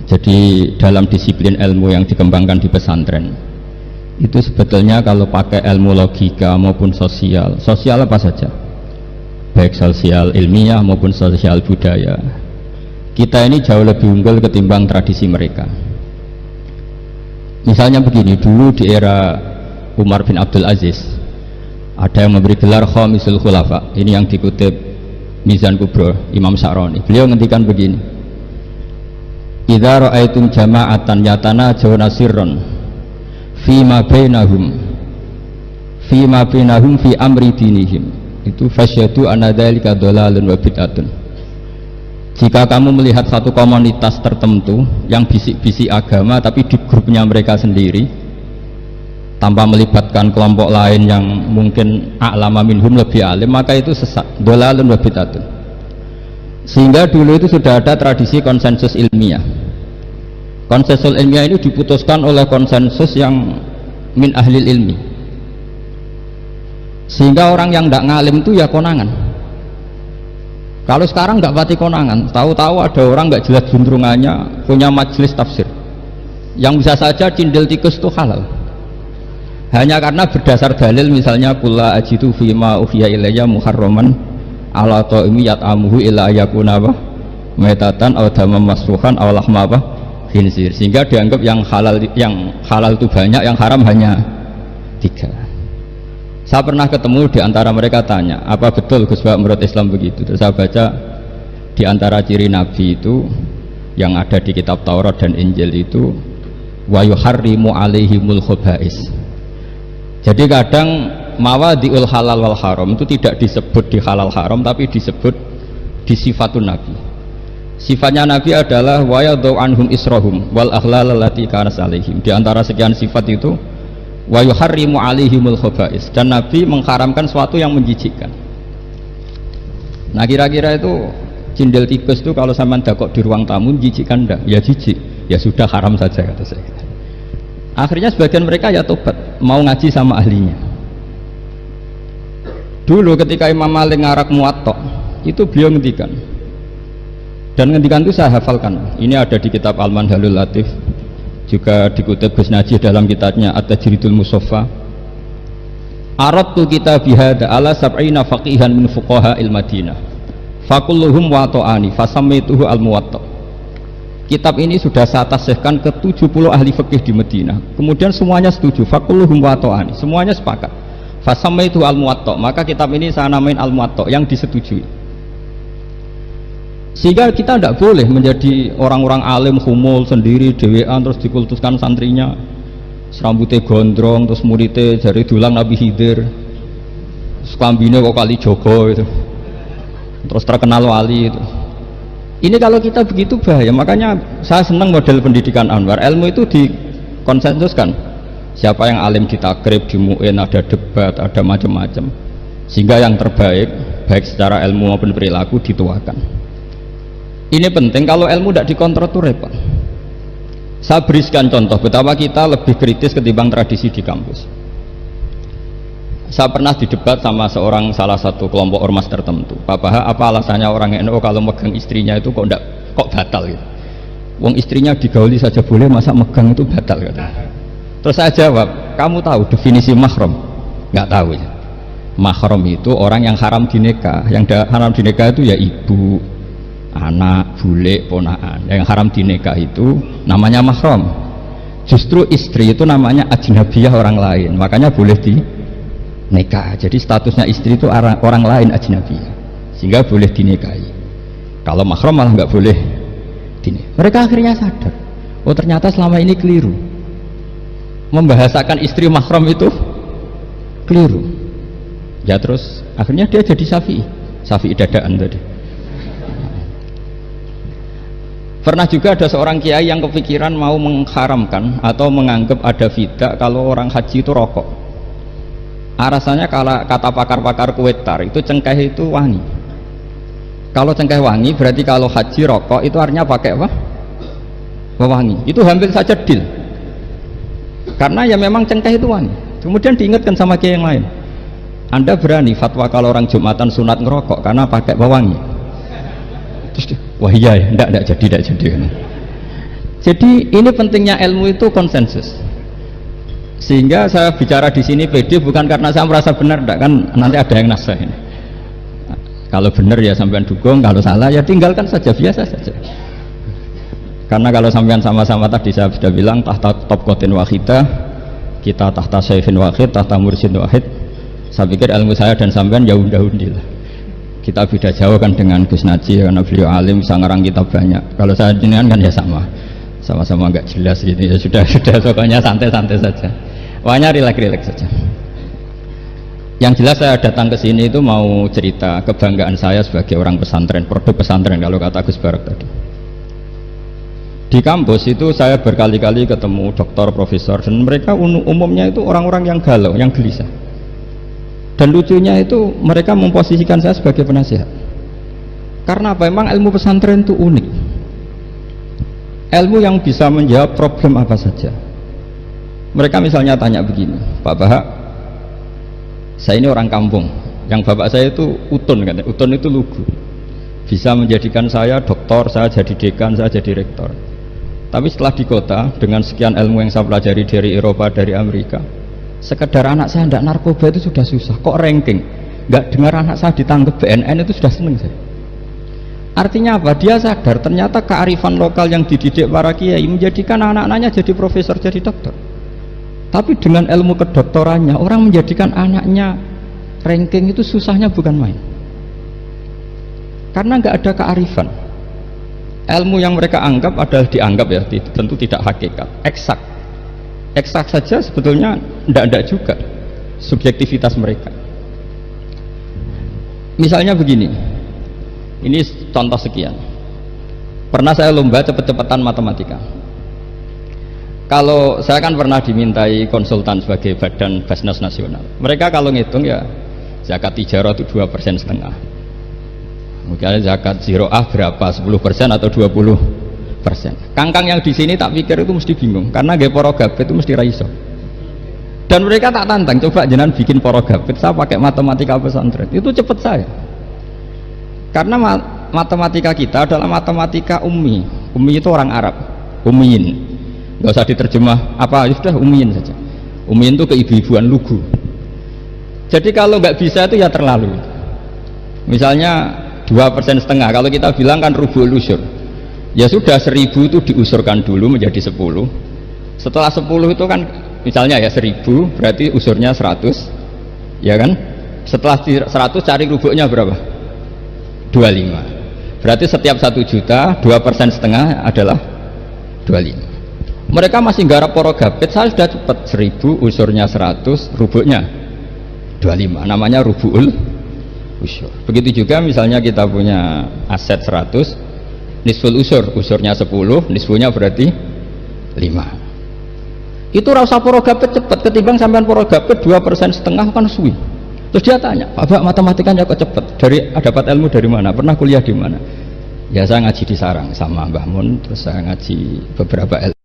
Jadi dalam disiplin ilmu yang dikembangkan di pesantren itu sebetulnya kalau pakai ilmu logika maupun sosial apa saja, baik sosial ilmiah maupun sosial budaya, kita ini jauh lebih unggul ketimbang tradisi mereka. Misalnya begini, dulu di era Umar bin Abdul Aziz ada yang memberi gelar Khamisul Khulafa, ini yang dikutip Mizan Kubro Imam Sa'roni. Beliau ngendikan begini, idza ra'aitum jama'atan yatanajawna sirran fima bainahum fi amri dinihim, itu fasyadu anna dzalika dhalalun wa bid'atun. Jika kamu melihat satu komunitas tertentu yang bisik-bisik agama tapi di grupnya mereka sendiri tanpa melibatkan kelompok lain yang mungkin a'lama minhum, lebih alim, maka itu sesat, dhalalun wa bid'atun. Sehingga dulu itu sudah ada tradisi konsensus ilmiah. Konsensus ilmiah ini diputuskan oleh konsensus yang min ahlil ilmi, sehingga orang yang tidak ngalim itu ya konangan. Kalau sekarang nggak pati konangan, tahu-tahu ada orang nggak jelas juntrungannya punya majelis tafsir yang bisa saja cindil tikus itu halal hanya karena berdasar dalil, misalnya kula ajidu fima uhiya ilayya muharraman ala ta'imi yat'amuhu illa yakuna maitatan aw daman masfuhan aw lahma khinzir, sehingga dianggap yang halal itu banyak, yang haram hanya 3. Saya pernah ketemu di antara mereka, tanya, apa betul Gus Bak menurut Islam begitu? Terus saya baca di antara ciri Nabi itu yang ada di kitab Taurat dan Injil itu wa yuharrimu alaihimul khobais. Jadi kadang mawadiul halal wal haram itu tidak disebut di halal haram, tapi disebut di sifatun Nabi. Sifatnya Nabi adalah wa yadau anhum israhum wal aghlal allati kanat alaihim. Di antara sekian sifat itu wa yuharrimu alaihimul khobais, dan Nabi mengharamkan sesuatu yang menjijikkan. Nah kira-kira itu cindil tikus itu kalau sampean dakok di ruang tamu jijikkan enggak? Ya jijik, ya sudah haram saja kata saya. Akhirnya sebagian mereka ya tobat, mau ngaji sama ahlinya. Dulu ketika Imam Malik ngarak Muwatta itu beliau ngendikan, dan ngendikan itu saya hafalkan, ini ada di kitab Al-Manhalul Latif, juga dikutip Gus Najih dalam kitabnya At-Tajridul Musaffa. Aradtu kitab bihada ala sab'ina faqihan min fuqaha il-Madinah fakulluhum wato'ani fasamituhu al-Muwatta. Kitab ini sudah saya tasihkan ke 70 ahli fikih di Madinah, kemudian semuanya setuju, fakulluhum wato'ani, semuanya sepakat, fasamituhu al-Muwatta, maka kitab ini saya namain al-Muwatta, yang disetujui. Sehingga kita tidak boleh menjadi orang-orang alim humul sendiri dewean terus dikultuskan santrinya serambutnya gondrong terus muridnya jari dulang Nabi Khidir sekambine kok kali Joko itu terus terkenal wali itu. Ini kalau kita begitu bahaya. Makanya saya senang model pendidikan Anwar, ilmu itu dikonsensuskan, siapa yang alim di takrib, di mu'in, ada debat, ada macam-macam, sehingga yang terbaik baik secara ilmu maupun perilaku dituakan. Ini penting, kalau ilmu tidak dikontrol itu repot. Saya berikan contoh betapa kita lebih kritis ketimbang tradisi di kampus. Saya pernah didebat sama salah satu kelompok ormas tertentu. Pak Baha, apa alasannya orang NU kalau megang istrinya itu kok batal gitu? Wong istrinya digauli saja boleh, masa megang itu batal kata. Terus saya jawab, kamu tahu definisi mahram? Nggak tahu ya. Mahram itu orang yang haram dinikah. Yang haram dinikah itu ya ibu, anak, bule, ponaan. Yang haram dinikah itu namanya mahram. Justru istri itu namanya ajnabiyah, orang lain, makanya boleh dinikah. Jadi statusnya istri itu orang lain, ajnabiyah, sehingga boleh dinikahi. Kalau mahram malah nggak boleh dinikah. Mereka akhirnya sadar, oh ternyata selama ini keliru, membahasakan istri mahram itu keliru. Ya terus akhirnya dia jadi Syafi'i dadaan tadi. Pernah juga ada seorang kiai yang kepikiran mau mengharamkan atau menganggap ada fidah kalau orang haji itu rokok. Rasanya kalau kata pakar-pakar kuetar itu cengkeh itu wangi. Kalau cengkeh wangi berarti kalau haji rokok itu artinya pakai apa? Wangi. Itu hampir saja deal. Karena ya memang cengkeh itu wangi. Kemudian diingatkan sama kiai yang lain, Anda berani fatwa kalau orang Jumatan sunat ngerokok karena pakai pewangi? Terus wah iya ya, enggak jadi. Jadi ini pentingnya ilmu itu konsensus. Sehingga saya bicara di sini pede bukan karena saya merasa benar, enggak, kan nanti ada yang nasah ini. Kalau benar ya sampean dukung, kalau salah ya tinggalkan saja, biasa saja. Karena kalau sampean sama-sama tadi saya sudah bilang tahta topkotin wahidah, kita tahta syekhin wahid, tahta mursyid wahid. Saya pikir ilmu saya dan sampean jauh-jauh lah. Kita beda jauh kan dengan Gus Naji, karena beliau alim bisa ngarang kitab banyak. Kalau saya jenengan kan ya sama-sama nggak jelas gitu ya, sudah pokoknya santai-santai saja. Pokoknya rileks saja. Yang jelas saya datang ke sini itu mau cerita kebanggaan saya sebagai orang pesantren, produk pesantren kalau kata Gus Barak tadi. Di kampus itu saya berkali-kali ketemu dokter, profesor, dan mereka umumnya itu orang-orang yang galau, yang gelisah. Dan lucunya itu mereka memposisikan saya sebagai penasihat. Karena apa? Memang ilmu pesantren itu unik. Ilmu yang bisa menjawab problem apa saja. Mereka misalnya tanya begini, Pak Bahak, saya ini orang kampung, yang bapak saya itu utun, kan? Utun itu lugu, bisa menjadikan saya doktor, saya jadi dekan, saya jadi rektor. Tapi setelah di kota, dengan sekian ilmu yang saya pelajari dari Eropa, dari Amerika, sekedar anak saya tidak narkoba itu sudah susah, kok ranking? Nggak dengar anak saya ditangkap BNN itu sudah seneng saya. Artinya apa? Dia sadar ternyata kearifan lokal yang dididik para kiai menjadikan anak-anaknya jadi profesor, jadi dokter. Tapi dengan ilmu kedokterannya, orang menjadikan anaknya ranking itu susahnya bukan main. Karena nggak ada kearifan. Ilmu yang mereka anggap adalah dianggap ya, tentu tidak hakikat, eksak. Eksak saja sebetulnya tidak juga subjektivitas mereka. Misalnya begini, ini contoh sekian. Pernah saya lomba cepet-cepetan matematika. Kalau saya kan pernah dimintai konsultan sebagai badan Basnas Nasional. Mereka kalau ngitung ya zakat tijarah itu 2,5%. Mungkin zakat ziroah berapa? 10% atau 20%. Kangkang yang di sini tak pikir itu mesti bingung karena gaya porogabit itu mesti raiso. Dan mereka tak tantang, coba jenengan bikin porogabit, saya pakai matematika pesantren. Itu cepet saya. Karena matematika kita adalah matematika ummi. Ummi itu orang Arab, ummiin. Nggak usah diterjemah apa, sudah ummiin saja. Ummiin itu keibu-ibuan lugu. Jadi kalau nggak bisa itu ya terlalu. Misalnya 2,5%, kalau kita bilang kan rubul usur, ya sudah 1000 itu diusurkan dulu menjadi 10. Setelah 10 itu kan misalnya ya 1000 berarti usurnya 100, ya kan? Setelah 100 cari rubuknya berapa? 25. Berarti setiap 1 juta 2,5% adalah 25. Mereka masih garap porogabit, saya sudah cepat. 1000 usurnya 100, rubuknya 25, namanya rubul usur. Begitu juga misalnya kita punya aset 100, nisful usur, usurnya 10, nisfunya berarti 5. Itu rasa porogabit cepat ketimbang sampean porogabit 2,5% kan suwi. Terus dia tanya, Pak matematikanya kok cepat? Dapat ilmu dari mana? Pernah kuliah di mana? Ya saya ngaji di Sarang sama Mbah Mun, terus saya ngaji beberapa ilmu